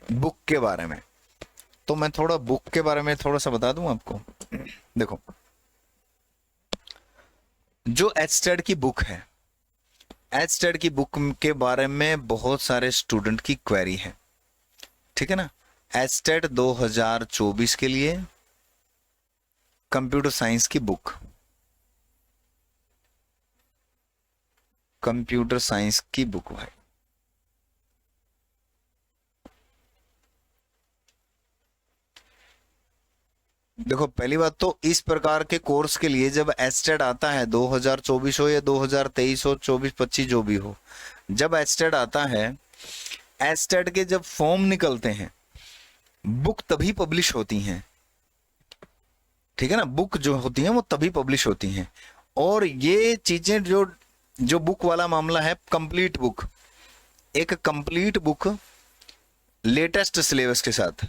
Book के बारे में। तो मैं थोड़ा बुक के बारे में थोड़ा सा बता दूं आपको। देखो, जो एचटेड की बुक है, एचटेड की बुक के बारे में बहुत सारे स्टूडेंट की क्वेरी है, ठीक है ना। एचटेड 2024 के लिए कंप्यूटर साइंस की बुक, कंप्यूटर साइंस की बुक भाई। देखो, पहली बात तो इस प्रकार के कोर्स के लिए जब एचटेड आता है, 2024 हो या 2023 हो, 24-25 जो भी हो, जब एचटेड आता है, एचटेड के जब फॉर्म निकलते हैं, बुक तभी पब्लिश होती हैं, ठीक है ना। बुक जो होती हैं वो तभी पब्लिश होती हैं। और ये चीजें जो जो बुक वाला मामला है, कंप्लीट बुक, एक कंप्लीट बुक लेटेस्ट सिलेबस के साथ,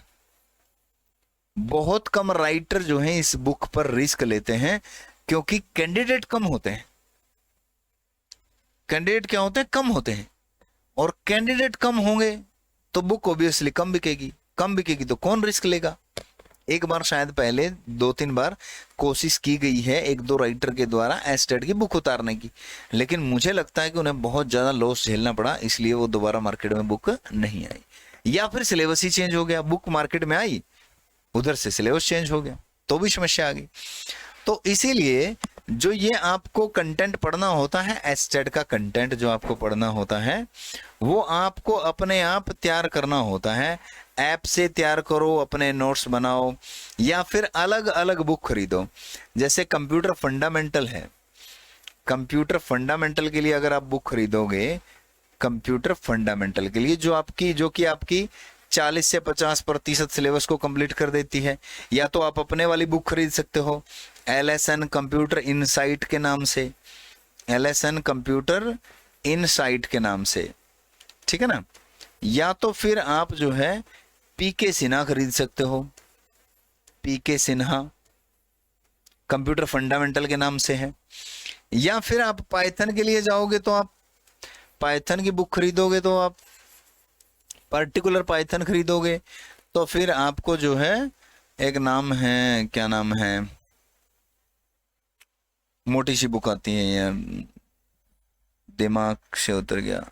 बहुत कम राइटर जो हैं इस बुक पर रिस्क लेते हैं, क्योंकि कैंडिडेट कम होते हैं। कैंडिडेट क्या होते हैं? कम होते हैं। और कैंडिडेट कम होंगे तो बुक ऑब्वियसली कम बिकेगी। कम बिकेगी तो कौन रिस्क लेगा? एक बार शायद पहले 2-3 बार कोशिश की गई है एक दो राइटर के द्वारा एचटेड की बुक उतारने की, लेकिन मुझे लगता है कि उन्हें बहुत ज्यादा लॉस झेलना पड़ा, इसलिए वो दोबारा मार्केट में बुक नहीं आई। या फिर सिलेबस ही चेंज हो गया, बुक मार्केट में आई, उधर से सिलेबस चेंज हो गया, तो भी समस्या आ गई। तो इसीलिए जो ये आपको कंटेंट पढ़ना होता है, एचटेड का कंटेंट जो आपको पढ़ना होता है, वो आपको अपने आप तैयार करना होता है। ऐप से तैयार करो, अपने नोट्स बनाओ, या फिर अलग अलग बुक खरीदो। जैसे कंप्यूटर फंडामेंटल है, कंप्यूटर फंडामेंटल के लिए अगर आप बुक खरीदोगे, कंप्यूटर फंडामेंटल के लिए जो कि आपकी 40 से 50% सिलेबस को कंप्लीट कर देती है, या तो आप अपने वाली बुक खरीद सकते हो LSN कंप्यूटर इनसाइट के नाम से, LSN कंप्यूटर इनसाइट के नाम से, ठीक है ना। या तो फिर आप जो है PK सिन्हा खरीद सकते हो, PK सिन्हा कंप्यूटर फंडामेंटल के नाम से है। या फिर आप पाइथन के लिए जाओगे तो आप पाइथन की बुक खरीदोगे, तो आप पर्टिकुलर पाइथन खरीदोगे, तो फिर आपको जो है एक नाम है, क्या नाम है, मोटी सी बुक आती है यार, दिमाग से उतर गया,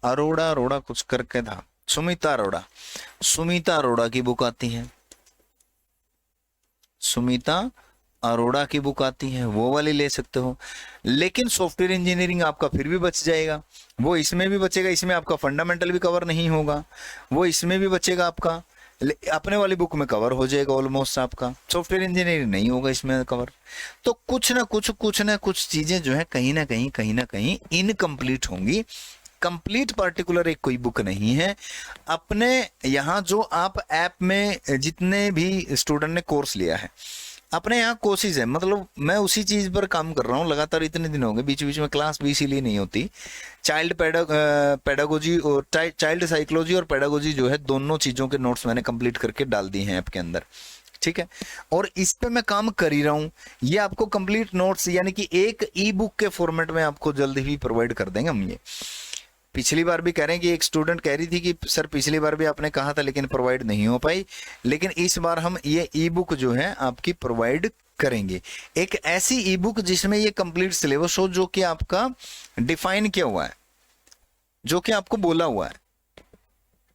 अरोड़ा अरोड़ा कुछ करके था, सुमिता अरोड़ा, सुमिता अरोड़ा की बुक आती है, सुमिता अरोड़ा की बुक आती है, वो वाली ले सकते हो। लेकिन सॉफ्टवेयर इंजीनियरिंग आपका फिर भी बच जाएगा, वो इसमें भी बचेगा, इसमें आपका फंडामेंटल भी कवर नहीं होगा, वो इसमें भी बचेगा आपका, अपने वाली बुक में कवर हो जाएगा ऑलमोस्ट आपका, सॉफ्टवेयर इंजीनियरिंग नहीं होगा इसमें कवर। तो कुछ ना कुछ चीजें जो है कहीं ना कहीं इनकम्प्लीट होंगी। कंप्लीट पर्टिकुलर एक कोई बुक नहीं है। अपने यहाँ जो आप ऐप में जितने भी स्टूडेंट ने कोर्स लिया है, अपने यहाँ कोशिश है, मतलब मैं उसी चीज पर काम कर रहा हूँ लगातार, इतने दिन हो गए, बीच बीच में क्लास भी इसीलिए नहीं होती। चाइल्ड पेडागोजी और चाइल्ड साइकोलॉजी और पेडागोजी जो है, दोनों चीजों के नोट्स मैंने कंप्लीट करके डाल दिए हैं ऐप के अंदर, ठीक है। और इस पे मैं काम कर ही रहा हूँ। ये आपको कंप्लीट नोट्स यानी कि एक ई बुक के फॉर्मेट में आपको जल्दी ही प्रोवाइड कर देंगे हम। ये पिछली बार भी कह रहे हैं कि एक स्टूडेंट कह रही थी कि सर पिछली बार भी आपने कहा था लेकिन प्रोवाइड नहीं हो पाई, लेकिन इस बार हम ये ई बुक जो है आपकी प्रोवाइड करेंगे। एक ऐसी ई बुक जिसमें ये कंप्लीट सिलेबस हो, जो कि आपका डिफाइन किया हुआ है, जो कि आपको बोला हुआ है,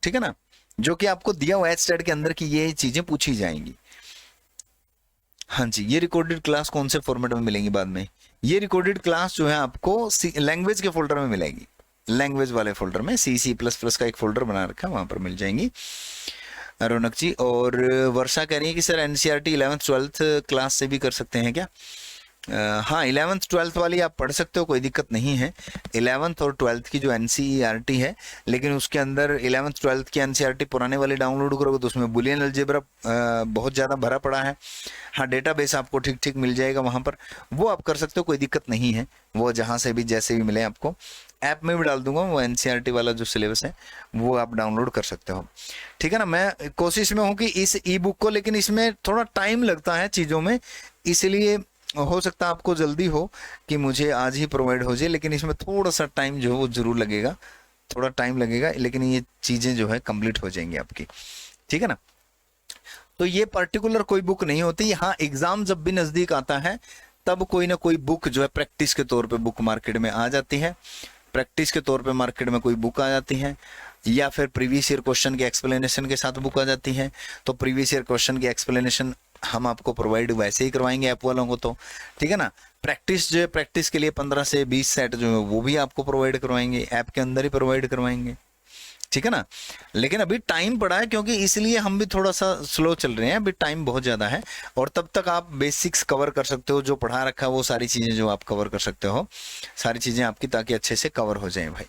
ठीक है ना, जो कि आपको दिया हुआ है एचटेड के अंदर कि ये चीजें पूछी जाएंगी। हाँ जी, ये रिकॉर्डेड क्लास कौन से फॉर्मेट में मिलेंगी बाद में? ये रिकॉर्डेड क्लास जो है आपको लैंग्वेज के फोल्डर में मिलेगी, लैंग्वेज वाले फोल्डर में C++ का एक फोल्डर बना रखा है, वहां पर मिल जाएंगी रौनक जी। और वर्षा कह रही है कि सर NCERT 11th-12th क्लास से भी कर सकते हैं क्या? हाँ, 11th-12th वाली आप पढ़ सकते हो, कोई दिक्कत नहीं है। 11th और 12th की जो NCERT है, लेकिन उसके अंदर 11th-12th की NCERT पुराने वाली डाउनलोड करोगे तो उसमें बुलियन अलजेब्रा बहुत ज़्यादा भरा पड़ा है। हाँ, डेटाबेस आपको ठीक ठीक मिल जाएगा वहाँ पर, वो आप कर सकते हो, कोई दिक्कत नहीं है। वो जहाँ से भी जैसे भी मिले आपको, ऐप में भी डाल दूंगा वो NCERT वाला जो सिलेबस है, वो आप डाउनलोड कर सकते हो, ठीक है ना। मैं कोशिश में हूँ कि इस ई बुक को, लेकिन इसमें थोड़ा टाइम लगता है चीज़ों में, इसलिए हो सकता है आपको जल्दी हो कि मुझे आज ही प्रोवाइड हो जाए, लेकिन इसमें थोड़ा सा टाइम जो है वो जरूर लगेगा, थोड़ा टाइम लगेगा, लेकिन ये चीज़ें जो है कंप्लीट हो जाएंगी आपकी, ठीक है ना। तो ये पर्टिकुलर कोई बुक नहीं होती। हाँ, एग्जाम जब भी नज़दीक आता है तब कोई ना कोई बुक जो है प्रैक्टिस के तौर पे बुक मार्केट में आ जाती है, प्रैक्टिस के तौर पे मार्केट में कोई बुक आ जाती है, या फिर प्रीवियस ईयर क्वेश्चन के एक्सप्लेनेशन के साथ बुक आ जाती है। तो प्रीवियस ईयर क्वेश्चन की एक्सप्लेनेशन हम आपको प्रोवाइड वैसे ही करवाएंगे ऐप वालों को, तो ठीक है ना। प्रैक्टिस जो है, प्रैक्टिस के लिए 15 से 20 सेट जो है वो भी आपको प्रोवाइड करवाएंगे, ऐप के अंदर ही प्रोवाइड करवाएंगे, ठीक है ना। लेकिन अभी टाइम पड़ा है, क्योंकि इसलिए हम भी थोड़ा सा स्लो चल रहे हैं, अभी टाइम बहुत ज़्यादा है। और तब तक आप बेसिक्स कवर कर सकते हो, जो पढ़ा रखा है वो सारी चीज़ें जो आप कवर कर सकते हो, सारी चीज़ें आपकी, ताकि अच्छे से कवर हो जाए भाई,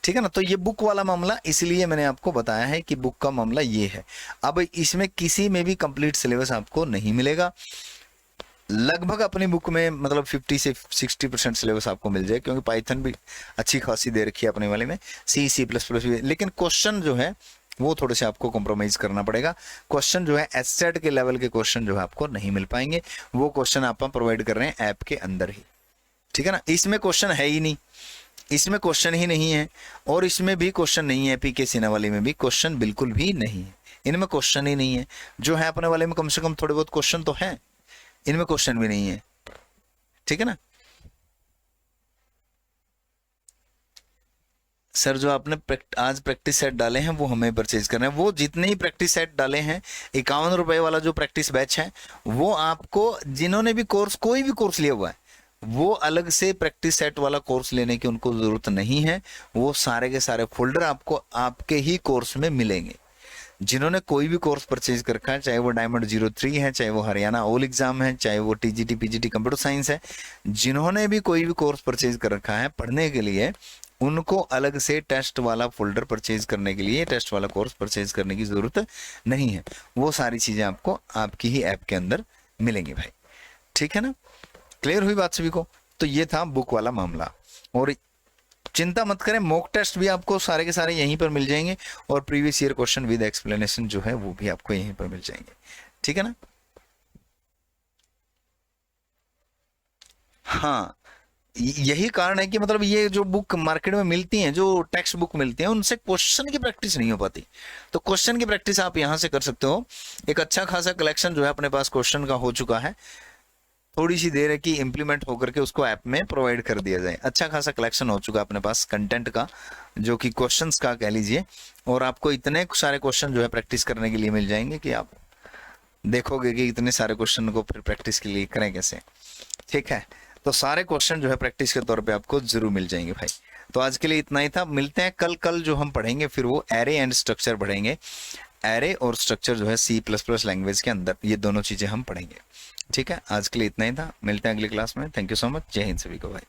ठीक है ना। तो ये बुक वाला मामला इसलिए मैंने आपको बताया है कि बुक का मामला ये है। अब इसमें किसी में भी कंप्लीट सिलेबस आपको नहीं मिलेगा, लगभग अपनी बुक में मतलब 50 से 60% सिलेबस आपको मिल जाए, क्योंकि पाइथन भी अच्छी खासी दे रखी है अपने वाले में, C++ भी। लेकिन क्वेश्चन जो है वो थोड़े से आपको कॉम्प्रोमाइज करना पड़ेगा। क्वेश्चन जो है एससेट के लेवल के क्वेश्चन जो है आपको नहीं मिल पाएंगे, वो क्वेश्चन आप प्रोवाइड कर रहे हैं ऐप के अंदर ही, ठीक है ना। इसमें क्वेश्चन है ही नहीं, इसमें क्वेश्चन ही नहीं है, और इसमें भी क्वेश्चन नहीं है, PK सिन्हा वाले में भी क्वेश्चन बिल्कुल भी नहीं है, इनमें क्वेश्चन ही नहीं है। जो है अपने वाले में कम से कम थोड़े बहुत क्वेश्चन तो हैं, इनमें क्वेश्चन भी नहीं है, ठीक है ना। सर जो आपने आज प्रैक्टिस सेट डाले हैं वो हमें परचेज करना है। वो जितने ही प्रैक्टिस सेट डाले हैं, 51 रुपए वाला जो प्रैक्टिस बैच है, वो आपको जिन्होंने भी कोर्स, कोई भी कोर्स लिया हुआ है, वो अलग से प्रैक्टिस सेट वाला कोर्स लेने की उनको जरूरत नहीं है। वो सारे के सारे फोल्डर आपको आपके ही कोर्स में मिलेंगे। जिन्होंने कोई भी कोर्स परचेज कर रखा है, चाहे वो डायमंड 03 है, चाहे वो हरियाणा ऑल एग्जाम है, चाहे वो TGT PGT कंप्यूटर साइंस है, जिन्होंने भी कोई भी कोर्स परचेज कर रखा है पढ़ने के लिए, उनको अलग से टेस्ट वाला फोल्डर परचेज करने के लिए, टेस्ट वाला कोर्स परचेज करने की जरूरत नहीं है। वो सारी चीजें आपको आपकी ही ऐप के अंदर मिलेंगी भाई, ठीक है ना। क्लियर हुई बात सभी को। तो ये था बुक वाला मामला। और चिंता मत करें, मॉक टेस्ट भी आपको सारे के सारे यहीं पर मिल जाएंगे, और previous year question with explanation जो है वो भी आपको यहीं पर मिल जाएंगे, ठीक है ना। हाँ, यही कारण है कि मतलब ये जो बुक मार्केट में मिलती हैं, जो टेक्स्ट बुक मिलती हैं, उनसे क्वेश्चन की प्रैक्टिस नहीं हो पाती। तो क्वेश्चन की प्रैक्टिस आप यहां से कर सकते हो। एक अच्छा खासा कलेक्शन जो है अपने पास क्वेश्चन का हो चुका है, थोड़ी सी देर है कि इम्प्लीमेंट होकर के उसको ऐप में प्रोवाइड कर दिया जाए। अच्छा खासा कलेक्शन हो चुका है अपने पास कंटेंट का, जो कि क्वेश्चंस का कह लीजिए, और आपको इतने सारे क्वेश्चन जो है प्रैक्टिस करने के लिए मिल जाएंगे कि आप देखोगे कि इतने सारे क्वेश्चन को फिर प्रैक्टिस के लिए करें कैसे, ठीक है। तो सारे क्वेश्चन जो है प्रैक्टिस के तौर पे आपको जरूर मिल जाएंगे भाई। तो आज के लिए इतना ही था, मिलते हैं कल जो हम पढ़ेंगे फिर वो एरे एंड स्ट्रक्चर पढ़ेंगे। एरे और स्ट्रक्चर जो है C++ लैंग्वेज के अंदर, ये दोनों चीजें हम पढ़ेंगे, ठीक है। आज के लिए इतना ही था, मिलते हैं अगली क्लास में। थैंक यू सो मच, जय हिंद सभी को भाई।